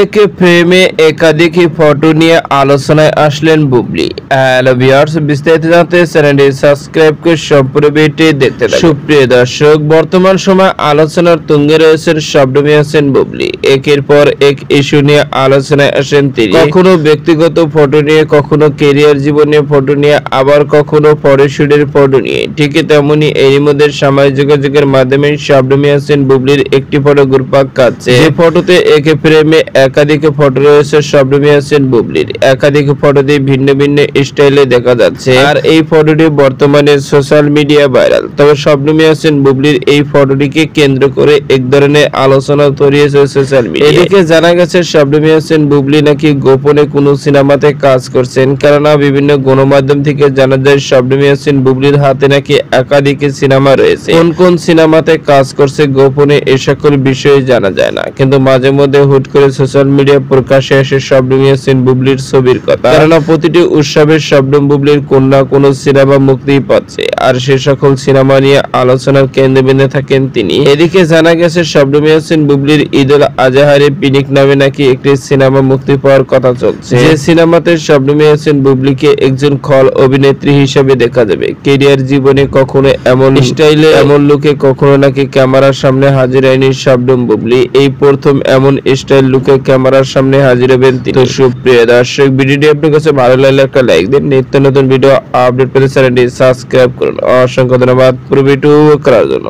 এক ফ্রেমে একাধিক ফটো নিয়ে আলোচনায় আসলেন বুবলি। হ্যালো ভিউয়ার্স, বিস্তারিত জানতে চ্যানেলটি সাবস্ক্রাইব করে সম্পূর্ণ ভিডিওটি দেখতে থাকুন। সুপ্রিয় দর্শক, বর্তমান সময় আলোচনার তুঙ্গে রয়েছেন শবনম ইয়াসমিন বুবলি। একের পর এক ইস্যু নিয়ে আলোচনায় আসেন তিনি। কখনো ব্যক্তিগত ফটো নিয়ে, কখনো ক্যারিয়ার জীবন নিয়ে ফটো নিয়ে, আবার কখনো ফটোশুটের ফটো নিয়ে। ঠিক তেমনি এরই মধ্যে সামাজিক যোগাযোগের মাধ্যমে শবনম ইয়াসমিন বুবলির একটি ফটো ঘুরপাক খাচ্ছে। যে ফটোতে এক ফ্রেমে একাধিক ফটো রয়েছে শবনম ইয়াসমিন বুবলির। একাধিক ফটোতে ভিন্ন ভিন্ন স্টাইলে দেখা যাচ্ছে, আর এই ফটোটি বর্তমানে সোশ্যাল মিডিয়া ভাইরাল। তবে শবনম ইয়াসমিন বুবলির এই ফটোটিকে কেন্দ্র করে এক ধরনের আলোচনা ছড়িয়েছে সোশ্যাল মিডিয়ায়। এদিকে জানা গেছে শবনম ইয়াসমিন বুবলি নাকি গোপনে কোনো সিনেমাতে কাজ করছেন। কেননা বিভিন্ন গণমাধ্যম থেকে জানা যায় শবনম ইয়াসমিন বুবলির হাতে নাকি একাধিক সিনেমা রয়েছে। কোন কোন সিনেমাতে কাজ করছে গোপনে এ সকল বিষয়ে জানা যায় না, কিন্তু মাঝে মধ্যে হুট করে সোশ্যাল মিডিয়া প্রকাশে আসে শবনম ইয়াসমিন বুবলির ছবির কথা। কেননা প্রতিটি উৎসবে শবনম বুবলির কোন না কোন সিনেমা মুক্তি পাচ্ছে, আর সে সকল সিনেমা নিয়ে আলোচনার কেন্দ্রবিন্দু থাকেন তিনি। এদিকে জানা গেছে শবনম ইয়াসমিন বুবলির ঈদুল আজহারে পিনিক নামে নাকি একটি সিনেমা মুক্তি পাওয়ার কথা চলছে। যে সিনেমাতে শবনম ইয়াসমিন বুবলিকে একজন খল অভিনেত্রী হিসেবে দেখা যাবে। ক্যারিয়ার জীবনে কখনো এমন স্টাইলে, এমন লুকে কখনো নাকি ক্যামেরার সামনে হাজির হয়নি শবনম বুবলি। এই প্রথম এমন স্টাইল লুকে ক্যামেরার সামনে হাজির হবেন তিনি। তো সুপ্রিয় দর্শক, ভিডিওটি আপনার কাছে ভালো লাগলে একটা লাইক দিন। নিত্য নতুন ভিডিও আপডেট পেতে চ্যানেলটি সাবস্ক্রাইব করুন। অসংখ্য ধন্যবাদ পুরো ভিডিও করার জন্য।